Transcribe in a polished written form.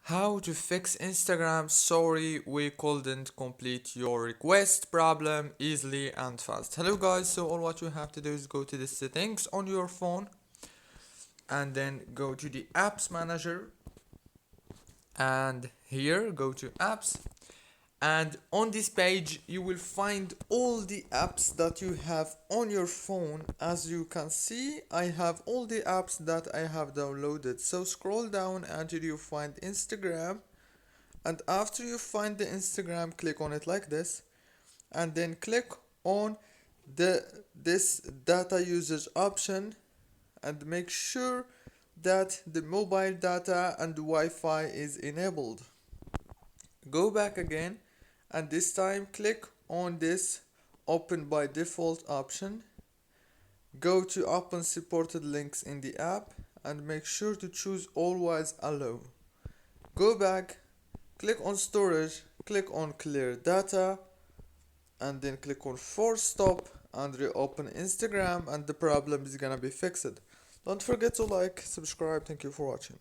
How to fix Instagram sorry we couldn't complete your request problem easily and fast. Hello guys, so all what you have to do is go to the settings on your phone and then go to the apps manager, and here go to apps, and on this page you will find all the apps that you have on your phone. As you can see, I have all the apps that I have downloaded, so scroll down until you find Instagram, and after you find the Instagram, click on it like this, and then click on this data usage option, and make sure that the mobile data and Wi-Fi is enabled. Go back again, and this time click on this open by default option. Go to open supported links in the app and make sure to choose always allow. Go back, click on storage, click on clear data, and then click on force stop and reopen Instagram, and the problem is gonna be fixed. Don't forget to like, subscribe. Thank you for watching.